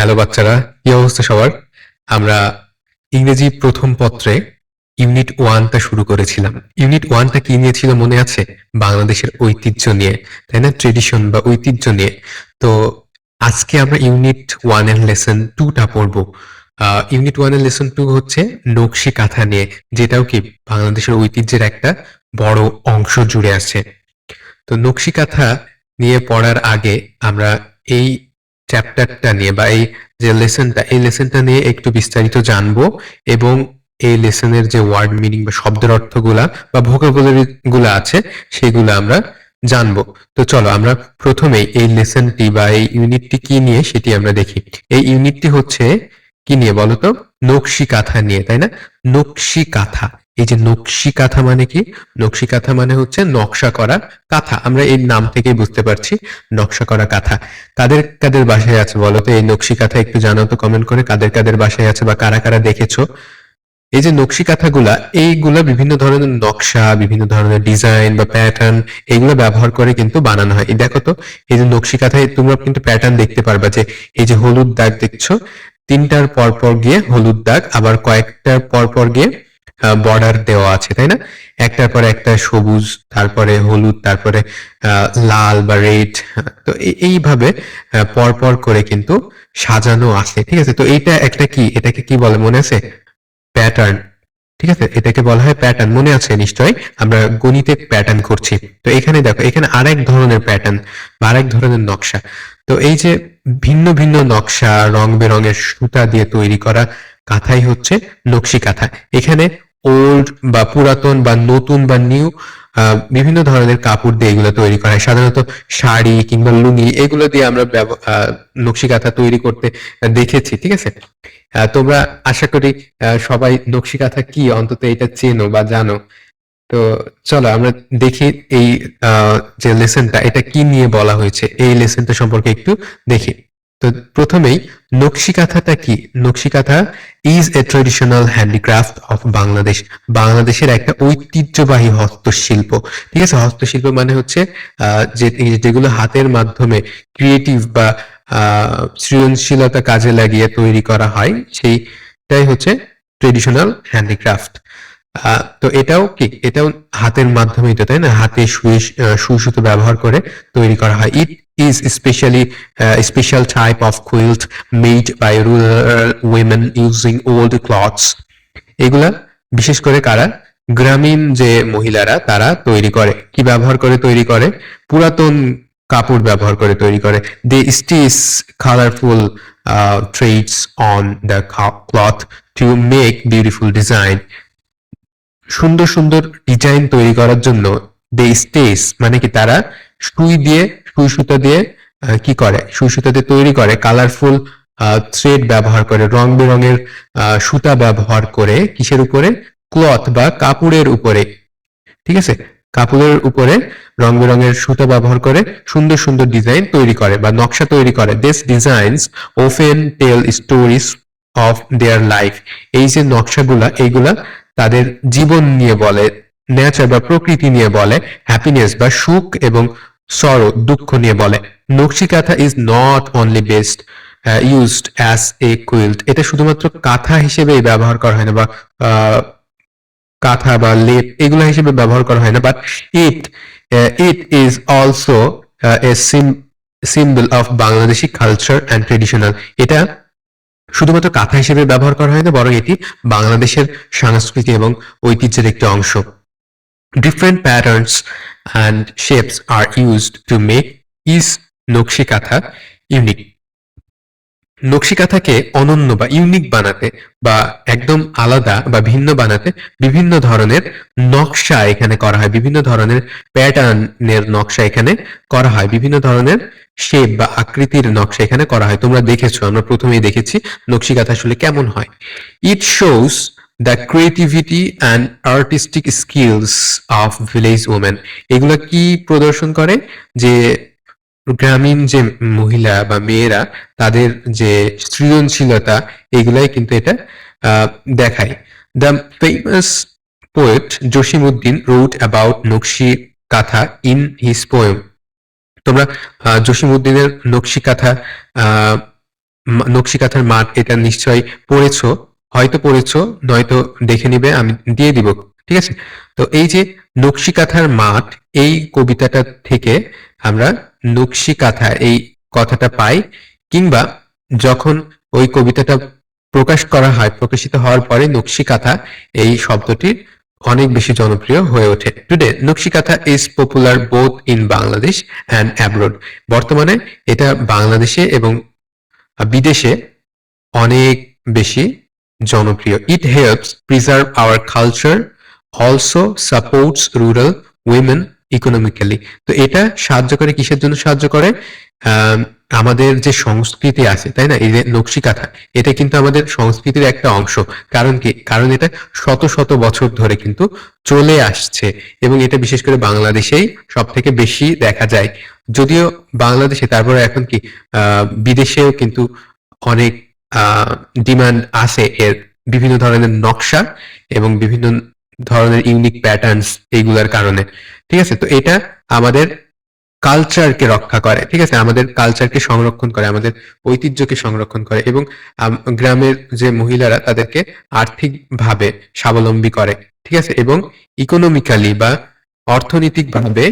Hello বাচ্চারা, কি অবস্থা সবার? আমরা ইংরেজি প্রথম পত্রে ইউনিট 1টা শুরু করেছিলাম। ইউনিট 1টা কি নিয়ে ছিল মনে আছে? বাংলাদেশের ঐতিহ্য নিয়ে, তাই না? ট্রেডিশন বা ঐতিহ্য নিয়ে। তো আজকে আমরা ইউনিট 1 এর লেসন 2টা পড়বো। ইউনিট 1 এর লেসন 2 হচ্ছে নকশি কাঁথা নিয়ে, যেটাও কি বাংলাদেশের ঐতিহ্যের একটা বড় অংশ জুড়ে আছে। তো নকশি কাঁথা নিয়ে পড়ার আগে আমরা এই চ্যাপ্টারটা নিয়ে বা এই লেসনটা নিয়ে একটু বিস্তারিত জানবো, এবং এই লেসনের যে ওয়ার্ড মিনিং বা শব্দের অর্থগুলা বা ভোকাবুলারি গুলা আছে সেগুলো আমরা জানবো। তো চলো আমরা প্রথমেই এই লেসনটি বা এই ইউনিটটি কি নিয়ে সেটি আমরা দেখি। এই ইউনিটটি হচ্ছে কি নিয়ে বলতো? নকশি কাঁথা নিয়ে, তাই না? নকশি কাঁথা। এই যে নকশি কাঁথা মানে কি? নকশি কাঁথা মানে হচ্ছে নকশা করা কাঁথা। আমরা এই নাম থেকেই বুঝতে পারছি নকশা করা কাঁথা। কাদের কাদের বাসায় আছে বলো তো এই নকশি কাঁথা? একটু জানাও তো কমেন্ট করে কাদের কাদের বাসায় আছে বা কারা কারা দেখেছো। এই যে নকশি কাঁথাগুলা, এইগুলা বিভিন্ন ধরনের নকশা, বিভিন্ন ধরনের ডিজাইন বা প্যাটার্ন এগুলো ব্যবহার করে কিন্তু বানানো হয়। এই দেখো তো, এই যে নকশি কাঁথায় তোমরা কিন্তু প্যাটার্ন দেখতে পারবা, যে এই যে হলুদ দাগ দেখছো, তিনটার পর পর গিয়ে হলুদ দাগ, আবার কয়েকটার পর পর গিয়ে বর্ডার দেওয়া আছে, তাই না? একটার পর একটা সবুজ, তারপরে হলুদ, তারপরে লাল বা রেড। তো এইভাবে পর পর করে কিন্তু সাজানো আছে, ঠিক আছে? তো এইটা একটা কি, এটাকে কি বলে মনে আছে? প্যাটার্ন। ঠিক আছে, এটাকে বলা হয় প্যাটার্ন, মনে আছে নিশ্চয়ই? আমরা গণিতে প্যাটার্ন করছি। তো এখানে দেখো, এখানে আরেক ধরনের প্যাটার্ন বা আরেক ধরনের নকশা। তো এই যে ভিন্ন ভিন্ন নকশা, রং বেরঙের সুতা দিয়ে তৈরি করা কাঁথাই হচ্ছে নকশি কাঁথা। এখানে ওল্ড বা পুরাতন বা নতুন বা নিউ বিভিন্ন ধরনের কাপড় দিয়ে এগুলো তৈরি করা হয়। সাধারণত শাড়ি কিংবা লুঙ্গি এগুলো দিয়ে আমরা নকশি কাঁথা তৈরি করতে দেখেছি, ঠিক আছে? তোমরা আশা করি সবাই নকশি কাঁথা কি অন্তত এটা চেনো বা জানো। তো চলো আমরা দেখি এই যে লেসনটা, এটা কি নিয়ে বলা হয়েছে এই লেসনটা সম্পর্কে একটু দেখি। তো প্রথমেই নকশি কাঁথাটা কি? নকশি কাঁথা is a traditional handicraft of Bangladesh. বাংলাদেশের একটা ঐতিহ্যবাহী হস্তশিল্প। ঠিক আছে, হস্তশিল্প মানে হচ্ছে যেগুলো হাতের মাধ্যমে ক্রিয়েটিভ বা সৃজনশীলতা কাজে লাগিয়ে তৈরি করা হয়, সেইটাই হচ্ছে ট্রেডিশনাল হ্যান্ডিক্রাফট। তো এটাও কি, এটাও হাতের মাধ্যমেই তো, তাই না? হাতে সুই সুতো ব্যবহার করে তৈরি করা হয়। It is special type of quilt made by rural women using old clothes. এগুলা বিশেষ করে কারা? গ্রামীণ যে মহিলারা তারা তৈরি করে। কি ব্যবহার করে তৈরি করে? পুরাতন কাপড় ব্যবহার করে তৈরি করে। They stitch colourful threads on the cloth to make beautiful design. সুন্দর সুন্দর ডিজাইন তৈরি করার জন্য দে স্টেজ মানে কি, তারা সুই সুতা দিয়ে কি করে? সুই সুতা দিয়ে তৈরি করে কালারফুল থ্রেড ব্যবহার করে, রং বেরঙের সুতা ব্যবহার করে। কিসের উপরে? ক্লথ বা কাপড়ের উপরে। ঠিক আছে, কাপড়ের উপরে রং বেরঙের সুতা ব্যবহার করে সুন্দর সুন্দর ডিজাইন তৈরি করে বা নকশা তৈরি করে। This designs often tell stories of their life. এই যে নকশাগুলা, এইগুলা তাদের জীবন নিয়ে বলে, নেচার বা প্রকৃতি নিয়ে বলে, হ্যাপিনেস বা সুখ এবং সরো দুঃখ নিয়ে বলে। নকশি কাঁথা is not only best used as a quilt. এটা শুধুমাত্র কাঁথা হিসেবেই ব্যবহার করা হয় না, বা কাঁথা বা লেপ এগুলা হিসেবে ব্যবহার করা হয় না, but it it is also a symbol of Bangladeshi culture and traditional. এটা শুধুমাত্র কাঁথা হিসেবে ব্যবহার করা হয় না, বরং এটি বাংলাদেশের সংস্কৃতি এবং ঐতিহ্যের একটি অংশ। Different patterns and shapes are used to make each নকশি কাঁথা unique. নকশি কাঁথাকে অনন্য বা ইউনিক বানাতে বা একদম আলাদা বা ভিন্ন বানাতে বিভিন্ন ধরনের নকশা এখানে করা হয়, বিভিন্ন ধরনের প্যাটার্নের নকশা এখানে করা হয়, বিভিন্ন ধরনের শেপ বা আকৃতির নকশা এখানে করা হয়। তোমরা দেখেছো, আমরা প্রথমেই দেখেছি নকশি কাঁথা আসলে কেমন হয়। It shows the creativity and artistic skills of village women. এগুলা কি প্রদর্শন করে? যে গ্রামীণ যে মহিলা বা মেয়েরা, তাদের যে সৃজনশীলতা, এগুলাই কিন্তু এটা দেখায়। The famous poet Jasimuddin wrote about Nakshi Kantha in his poem. তোমরা জসিমউদ্দিনের নকশি কাঁথা নকশি কাঁথার মাঠ, এটা নিশ্চয়ই পড়েছো, হয়তো পড়েছো, নয়তো দেখে নিবে, আমি দিয়ে দিব, ঠিক আছে? তো এই যে নকশি কাঁথার মাঠ, এই কবিতাটা থেকে আমরা নকশি কাঁথা এই কথাটা পাই, কিংবা যখন ওই কবিতাটা প্রকাশ করা হয়, প্রকাশিত হওয়ার পরে নকশি কাঁথা এই শব্দটি অনেক বেশি জনপ্রিয় হয়ে ওঠে। টুডে নকশি কাঁথা is popular both in Bangladesh and abroad. বর্তমানে এটা বাংলাদেশে এবং বিদেশে অনেক বেশি জনপ্রিয়। It helps preserve hour culture, also supports rural women economically. তো এটা সাহায্য করে, কিসের জন্য সাহায্য করে? আম, আমাদের যে সংস্কৃতি আছে, তাই না, এই যে নকশি কাঁথা, এটা কিন্তু আমাদের সংস্কৃতির একটা অংশ। কারণ কি? কারণ এটা শত শত বছর ধরে কিন্তু চলে আসছে, এবং এটা বিশেষ করে বাংলাদেশেই সব থেকে বেশি দেখা যায়। যদিও বাংলাদেশে, তারপরে এখন কি বিদেশেও কিন্তু অনেক ডিমান্ড আছে এর, বিভিন্ন ধরনের নকশা এবং বিভিন্ন ধরনের ইউনিক প্যাটার্নস এইগুলার কারণে, ঠিক আছে? তো এটা আমাদের কালচারকে রক্ষা করে, ঠিক আছে, আমাদের কালচারকে সংরক্ষণ করে, আমাদের ঐতিহ্যকে সংরক্ষণ করে, এবং গ্রামের যে মহিলারা তাদেরকে আর্থিকভাবে স্বাবলম্বী করে, ঠিক আছে, এবং ইকোনমিক্যালি বা অর্থনৈতিকভাবে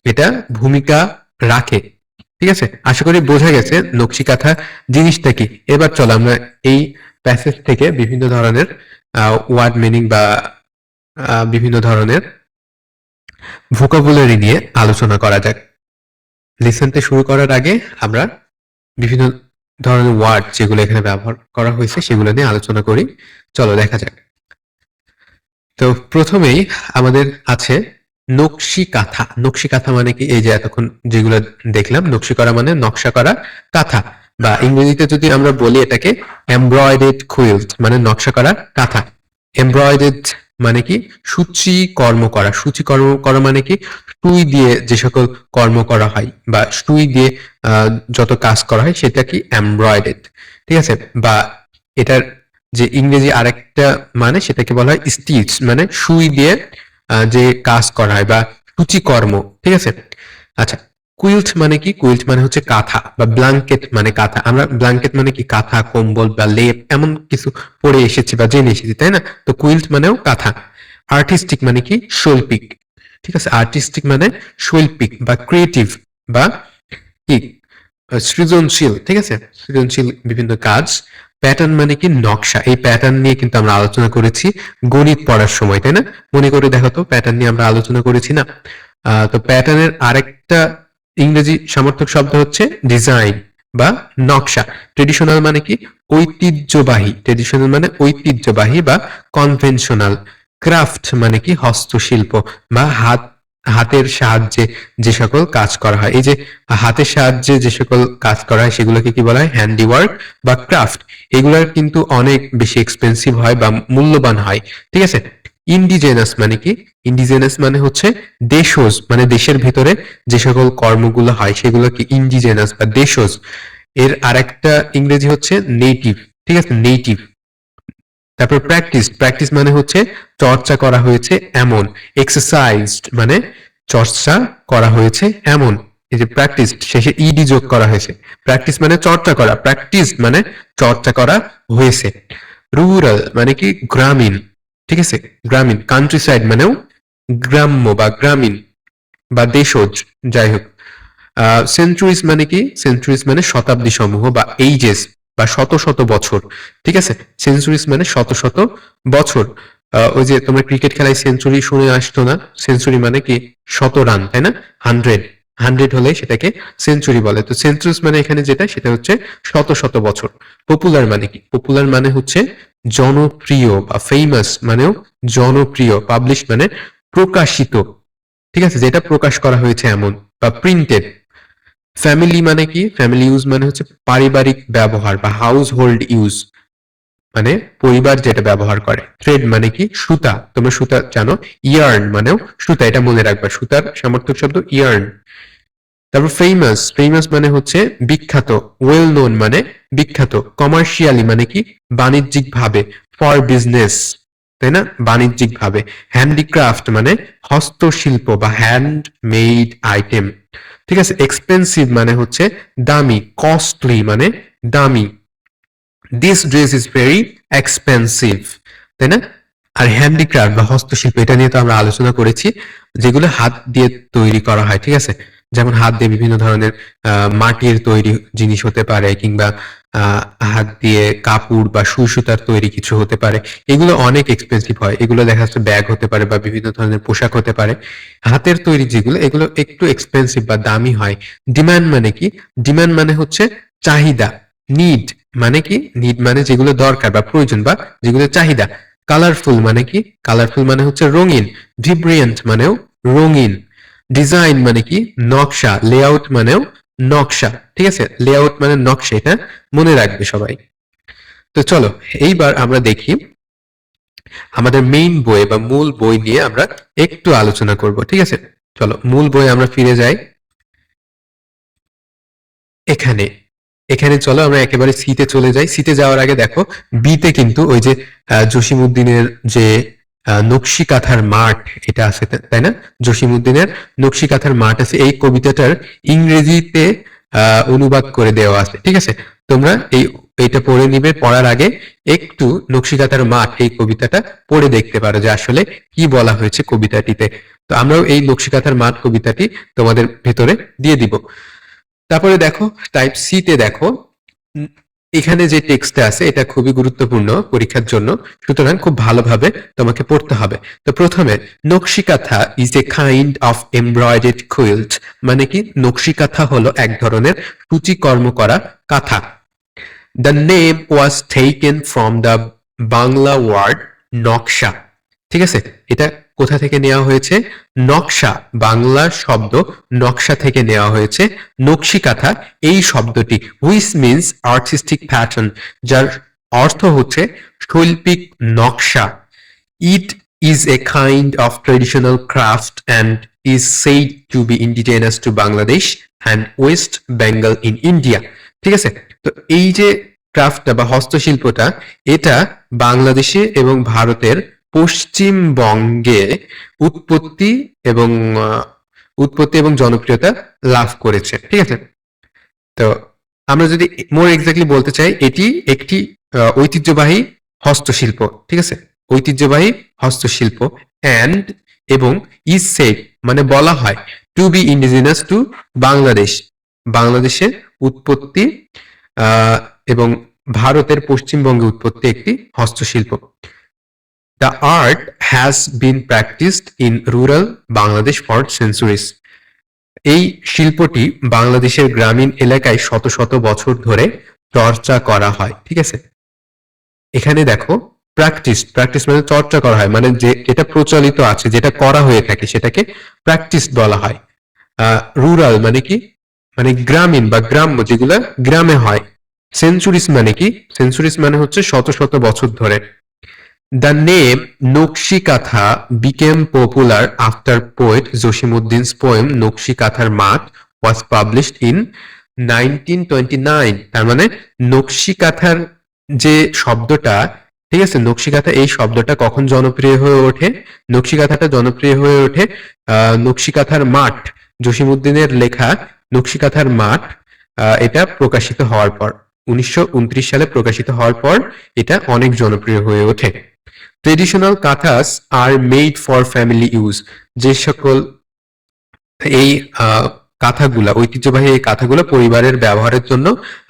এটা ভূমিকা রাখে, ঠিক আছে? আশা করি বোঝা গেছে নকশি কাঁথা জিনিসটা কি। এবার চলো আমরা এই প্যাসেজ থেকে বিভিন্ন ধরনের ওয়ার্ড মিনিং বা বিভিন্ন ধরনের ভোকাবুলারি নিয়ে আলোচনা করা যাক। লিসেনটা শুরু করার আগে আমরা বিভিন্ন ধরনের ওয়ার্ড যেগুলো এখানে ব্যবহার করা হয়েছে সেগুলো নিয়ে আলোচনা করি। চলো দেখা যাক। তো প্রথমেই আমাদের আছে নকশি কাঁথা। নকশি কাঁথা মানে কি? এই যে এতক্ষণ যেগুলো দেখলাম, নকশি করা মানে নকশা করা কাঁথা, বা ইংরেজিতে যদি আমরা বলি এটাকে এমব্রয়ডার্ড কুইল্ট, মানে নকশা করা কাঁথা। এমব্রয়ডার্ড মানে কি? সূচি কর্ম করা। সূচি কর্ম করা মানে কি? সুই দিয়ে যে সকল কর্ম করা হয় বা সুই দিয়ে যত কাজ করা হয় সেটা কি এমব্রয়ডার্ড, ঠিক আছে? বা এটার যে ইংরেজি আরেকটা মানে, সেটাকে বলা হয় স্টিচ, মানে সুই দিয়ে যে কাজ করা হয় বা সূচিকর্ম, ঠিক আছে? আচ্ছা, কুইল্ট মানে কি? কুইল্ট মানে হচ্ছে কাঁথা, বা ব্ল্যাঙ্কেট মানে কাঁথা। আমরা ব্ল্যাঙ্কেট মানে কি? কাঁথা, কম্বল বা লেপ এমন কিছু পরে এসেছি বা জেনে এসেছি, তাই না? তো কুইল্ট মানেও কাঁথা। আর্টিস্টিক মানে কি? শৈল্পিক, ঠিক আছে? আর্টিস্টিক মানে শৈল্পিক বা ক্রিয়েটিভ বা কি সৃজনশীল, ঠিক আছে? সৃজনশীল বিভিন্ন কাজ। প্যাটার্ন মানে কি? নকশা। এই প্যাটার্ন নিয়ে কিন্তু আমরা আলোচনা করেছি গণিত পড়ার সময়, তাই না? মনে করে দেখো তো, প্যাটার্ন নিয়ে আমরা আলোচনা করেছি না? তো প্যাটার্নের আরেকটা ইংরেজি সমর্থক শব্দ হচ্ছে ডিজাইন বা নকশা। ট্রেডিশনাল মানে কি? ঐতিহ্যবাহী। ট্রেডিশনাল মানে ঐতিহ্যবাহী বা কনভেনশনাল। ক্রাফট মানে কি? হস্তশিল্প বা হাতের সাহায্যে যে সকল কাজ করা হয়। এই যে হাতের সাহায্যে যে সকল কাজ করা হয় সেগুলোকে কি বলা হয়? হ্যান্ডিওয়ার্ক বা ক্রাফট। এগুলোর কিন্তু অনেক বেশি এক্সপেন্সিভ হয় বা মূল্যবান হয়, ঠিক আছে? ইন্ডিজেনাস মানে কি? ইন্ডিজেনাস মানে হচ্ছে দেশজ, মানে দেশের ভিতরে যে সকল কর্মগুলো হয় সেগুলো কি ইন্ডিজেনাস বা দেশজ। এর আরেকটা ইংরেজি হচ্ছে নেটিভ, ঠিক আছে? নেটিভ। তারপর প্র্যাকটিস। প্র্যাকটিস মানে হচ্ছে চর্চা করা হয়েছে এমন। এক্সারসাইজড মানে চর্চা করা হয়েছে এমন। এই যে প্র্যাকটিস, শেষে ইডি যোগ করা হয়েছে। প্র্যাকটিস মানে চর্চা করা, প্র্যাকটিস মানে চর্চা করা হয়েছে। রুরাল মানে কি? গ্রামীণ, ঠিক আছে? গ্রামীণ। কান্ট্রি সাইড মানেও গ্রাম্য বা গ্রামীণ বা দেশজ, যাই হোক। সেঞ্চুরিজ মানে কি? সেঞ্চুরিজ মানে শতাব্দী সমূহ বা এইজেস বা শত শত বছর, ঠিক আছে? সেঞ্চুরিজ মানে শত শত বছর। ওই যে তোমরা ক্রিকেট খেলায় সেঞ্চুরি শুনে আসতো না? সেঞ্চুরি মানে কি? শত রান, তাই না? 100, 100 হলে সেটাকে সেঞ্চুরি বলে। তো সেঞ্চুরিজ মানে এখানে যেটা, সেটা হচ্ছে শত শত বছর। পপুলার মানে কি? পপুলার মানে হচ্ছে জনপ্রিয় বা ফেমাস মানেও জনপ্রিয়। পাবলিশ মানে প্রকাশিত, ঠিক আছে? যেটা প্রকাশ করা হয়েছে এমন, বা প্রিন্টেড। ফ্যামিলি মানে কি? ফ্যামিলি ইউজ মানে হচ্ছে পারিবারিক ব্যবহার বা হাউস হোল্ড ইউজ, মানে পরিবার যেটা ব্যবহার করে। থ্রেড মানে কি? সুতা। তোমরা সুতা জানো। ইয়ার্ন মানেও সুতা, এটা মনে রাখবা। সুতার সমর্থক শব্দ ইয়ার্ন। তারপর ফেমাস। ফেমাস মানে হচ্ছে বিখ্যাত। ওয়েল নোন মানে বিখ্যাত। কমার্শিয়ালি মানে কি? বাণিজ্যিক ভাবে। ফর বিজনেস, তাই না? বাণিজ্যিক ভাবে। হ্যান্ডিক্রাফট মানে হস্তশিল্প বা হ্যান্ড মেড আইটেম, ঠিক আছে? এক্সপেন্সিভ মানে হচ্ছে দামি। কস্টলি মানে দামি। This dress is very expensive, তাই না? আর হ্যান্ডিক্রাফট বা হস্তশিল্প, এটা নিয়ে তো আমরা আলোচনা করেছি, যেগুলো হাত দিয়ে তৈরি করা হয়, ঠিক আছে? যেমন হাত দিয়ে বিভিন্ন ধরনের মাটির তৈরি জিনিস হতে পারে, কিংবা আহ, হাত দিয়ে কাপড় বা সুই সুতার তৈরি কিছু হতে পারে। এগুলো অনেক এক্সপেন্সিভ হয়, এগুলো দেখা যাচ্ছে ব্যাগ হতে পারে বা বিভিন্ন ধরনের পোশাক হতে পারে। হাতের তৈরি যেগুলো, এগুলো একটু এক্সপেন্সিভ বা দামি হয়। ডিমান্ড মানে কি? ডিমান্ড মানে হচ্ছে চাহিদা। নিড মানে কি? নিড মানে যেগুলো দরকার বা প্রয়োজন বা যেগুলো চাহিদা। কালারফুল মানে কি? কালারফুল মানে হচ্ছে রঙিন। ভিব্রিয়েন্ট মানেও রঙিন। ডিজাইন মানে কি? নকশা। লেআউট মানেও নকশা, ঠিক আছে? লেআউট মানে নকশা, এটা মনে রাখবে সবাই। তো চলো এইবার আমরা দেখি আমাদের মেইন বই বা মূল বই নিয়ে আমরা একটু আলোচনা করব, ঠিক আছে? চলো মূল বই আমরা ফিরে যাই। এখানে এখানে চলো আমরা একেবারে সিতে চলে যাই। সিতে যাওয়ার আগে দেখো, বিতে কিন্তু ওই যে জসিমউদ্দিনের যে নকশি কাঁথার মাঠ, এটা আছে, তাই না? জসিমউদ্দিনের নকশি কাঁথার মাঠ আছে, এই কবিতাটার ইংরেজিতে অনুবাদ করে দেওয়া আছে, ঠিক আছে? তোমরা এইটা পড়ে নিবে, পড়ার আগে একটু নকশি কাঁথার মাঠ এই কবিতাটা পড়ে দেখতে পারো যে আসলে কি বলা হয়েছে কবিতাটিতে। তো আমরাও এই নকশি কাঁথার মাঠ কবিতাটি তোমাদের ভেতরে দিয়ে দিব। তারপরে দেখো টাইপ সি তে দেখো, উম, এখানে যে টেক্সটটা আছে এটা খুবই গুরুত্বপূর্ণ পরীক্ষার জন্য, সুতরাং খুব ভালোভাবে তোমাকে পড়তে হবে। তো প্রথমে, নকশি কাঁথা is a kind of embroidered quilt, মানে কি? নকশি কাঁথা হলো এক ধরনের সূচিকর্ম করা কাঁথা। The name was taken from the Bangla word naksha, ঠিক আছে? এটা কোথা থেকে নেওয়া হয়েছে? নকশা, বাংলা শব্দ নকশা থেকে নেওয়া হয়েছে। নকশি কাঁথা এই শব্দটি, হুইচ মিন্স আর্টিস্টিক প্যাটার্ন, যার অর্থ হচ্ছে শৈল্পিক নকশা। It is a kind of traditional craft and is said to be indigenous to Bangladesh and West Bengal in India, ঠিক আছে? তো এই যে ক্রাফটটা বা হস্তশিল্পটা, এটা বাংলাদেশে এবং ভারতের পশ্চিমবঙ্গে উৎপত্তি এবং উৎপত্তি এবং জনপ্রিয়তা লাভ করেছে, ঠিক আছে? তো আমরা যদি মোর এক্স্যাক্টলি বলতে চাই, এটি একটি ঐতিহ্যবাহী হস্তশিল্প, ঠিক আছে? ঐতিহ্যবাহী হস্তশিল্প। অ্যান্ড এবং ইজ সেড মানে বলা হয়, to be indigenous to Bangladesh, বাংলাদেশের উৎপত্তি এবং ভারতের পশ্চিমবঙ্গে উৎপত্তি একটি হস্তশিল্প। The art has been practiced in rural Bangladesh for centuries. এই শিল্পটি বাংলাদেশের গ্রামীণ এলাকায় শত শত বছর ধরে চর্চা করা হয়, ঠিক আছে? এখানে দেখো, প্র্যাকটিস, প্র্যাকটিস মানে চর্চা করা হয়, মানে যে এটা প্রচলিত আছে, যেটা করা হয়ে থাকে সেটাকে প্র্যাকটিস বলা হয়। রুরাল মানে কি? মানে গ্রামীণ বা গ্রাম্য, যেগুলা গ্রামে হয়। সেঞ্চুরিস মানে কি? সেঞ্চুরিস মানে হচ্ছে শত শত বছর ধরে। The name Nokshi Katha became popular after poet Joshimuddin's poem Nokshi Kathar Mat was published in 1929. তার মানে নকশি কাঁথার যে শব্দটা, ঠিক আছে, নকশি কাঁথা এই শব্দটা কখন জনপ্রিয় হয়ে ওঠে? নকশি কাঁথাটা জনপ্রিয় হয়ে ওঠে নকশি কাঁথার মাঠ, জসিমউদ্দিনের লেখা নকশি কাঁথার মাঠ, এটা প্রকাশিত হওয়ার পর, 1929 সালে প্রকাশিত হওয়ার পর এটা অনেক জনপ্রিয় হয়ে ওঠে। Traditional kanthas are made for family use, যে সকল এই কাঁথাগুলা, ঐতিহ্যবাহী এই কাঁথাগুলো পরিবারের ব্যবহারের জন্য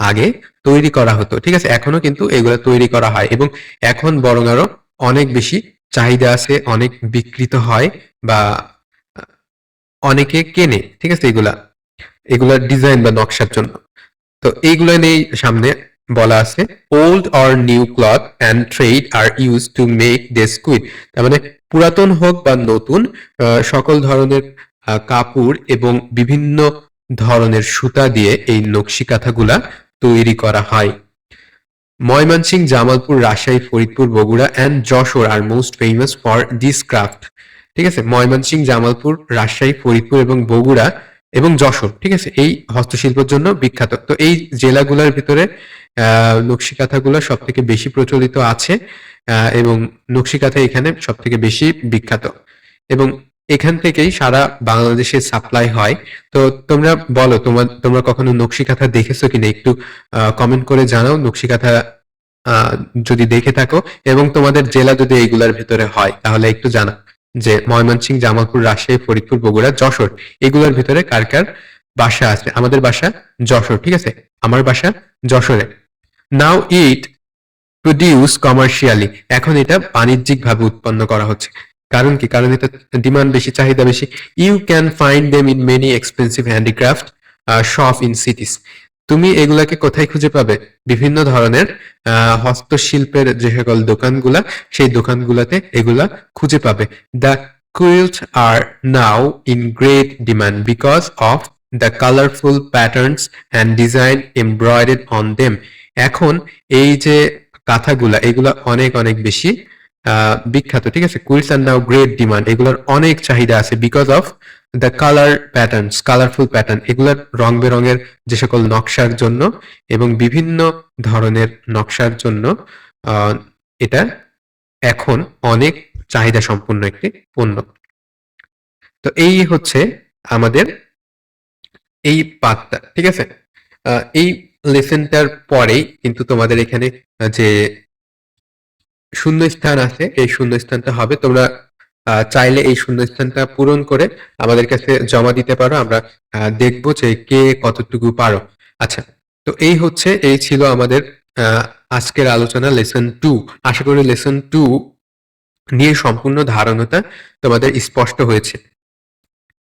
আগে তৈরি করা হতো, ঠিক আছে? এখনো কিন্তু এগুলো তৈরি করা হয় এবং এখন বরং আরো অনেক বেশি চাহিদা আছে, অনেক বিকৃত হয় বা অনেকে কেনে, ঠিক আছে? এগুলা এগুলার ডিজাইন বা নকশার জন্য। তো এইগুলো নিয়ে সামনে বলা আছে, old or new cloth and trade are use to make this quilt. তার মানে পুরাতন হোক বা নতুন, সকল ধরনের কাপড় এবং বিভিন্ন ধরনের সুতা দিয়ে এই নকশি কাঁথাগুলা তৈরি করা হয়। Mymensingh, Jamalpur, Rajshahi, Faridpur, Bogura and Jessore are most famous for this craft, ঠিক আছে? ময়মনসিংহ, জামালপুর, রাজশাহী, ফরিদপুর এবং বগুড়া এবং যশোর, ঠিক আছে, এই হস্তশিল্পের জন্য বিখ্যাত। তো এই জেলাগুলোর ভিতরে নকশি কাঁথাগুলো সব থেকে বেশি প্রচলিত আছে এবং নকশি কাঁথা এখানে সব থেকে বেশি বিখ্যাত এবং এখান থেকেই সারা বাংলাদেশে সাপ্লাই হয়। তো তোমরা বলো, তোমরা কখনো নকশি কাঁথা দেখেছো কিনা? একটু কমেন্ট করে জানাও নকশি কাঁথা যদি দেখে থাকো এবং তোমাদের জেলা যদি এইগুলার ভিতরে হয় তাহলে একটু জানা যে ময়মনসিংহ, জামালপুর, রাজশাহী, ফরিদপুর, বগুড়া, যশোর এগুলোর ভিতরে কার কার বাসা আছে। আমাদের বাসা যশোর, ঠিক আছে, আমার বাসা যশোরে। নাও ইট প্রডিউস কমার্শিয়ালি, এখন এটা বাণিজ্যিক ভাবে উৎপন্ন করা হচ্ছে। কারণ কি? কারণ এটা ডিমান্ড বেশি, চাহিদা বেশি। You can find them in many expensive handicraft shop in cities. তুমি এগুলাকে কোথায় খুঁজে পাবে? বিভিন্ন ধরনের হস্তশিল্পের যে সকল দোকানগুলা, সেই দোকানগুলাতে এগুলা খুঁজে পাবে। The quilts are now in great demand because of the colorful patterns and design embroidered on them. এখন এই যে কাঁথাগুলা, এগুলা অনেক অনেক বেশি বিখ্যাত, ঠিক আছে। কুইলস আর নাও গ্রেট ডিমান্ড, এগুলোর অনেক চাহিদা আছে because of the colour patterns, colourful pattern, এগুলার রং বেরঙের যে সকল নকশার জন্য এবং বিভিন্ন ধরনের নকশার জন্য এটা এখন অনেক চাহিদা সম্পন্ন একটি পণ্য। তো এই হচ্ছে আমাদের এই পাঠটা, ঠিক আছে। এই লেসনটার পরেই কিন্তু তোমাদের এখানে যে শূন্যস্থান আছে, এই শূন্যস্থানটা হবে। তোমরা চাইলে এই শূন্যস্থানটা পূরণ করে আমাদের কাছে জমা দিতে পারো, আমরা দেখবো যে কে কতটুকু পারো। আচ্ছা, তো এই ছিল আমাদের আজকের আলোচনা লেসন 2। আশা করি লেসন 2 নিয়ে সম্পূর্ণ ধারণাটা তোমাদের স্পষ্ট হয়েছে।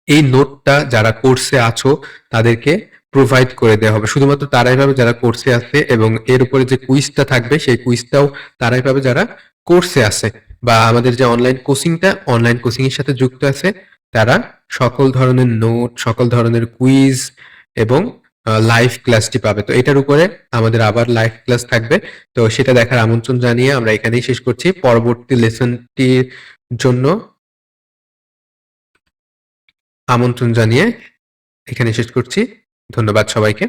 এই নোটটা যারা কোর্সে আছো তাদেরকে প্রোভাইড করে দেওয়া হবে, শুধুমাত্র তারাই পাবে যারা কোর্সে আছে, এবং এর উপরে যে কুইজটা থাকবে সেই কুইজটাও তারাই পাবে যারা কোর্সে আছে বা আমাদের যে অনলাইন কোচিং এর সাথে যুক্ত আছে। তারা সকল ধরনের নোট, সকল ধরনের কুইজ এবং লাইভ ক্লাসটি পাবে। তো এটার উপরে আমাদের আবার লাইভ ক্লাস থাকবে, তো সেটা দেখার আমন্ত্রণ জানিয়ে আমরা এখানেই শেষ করছি। পরবর্তী লেসনটির জন্য আমন্ত্রণ জানিয়ে এখানে শেষ করছি। ধন্যবাদ সবাইকে।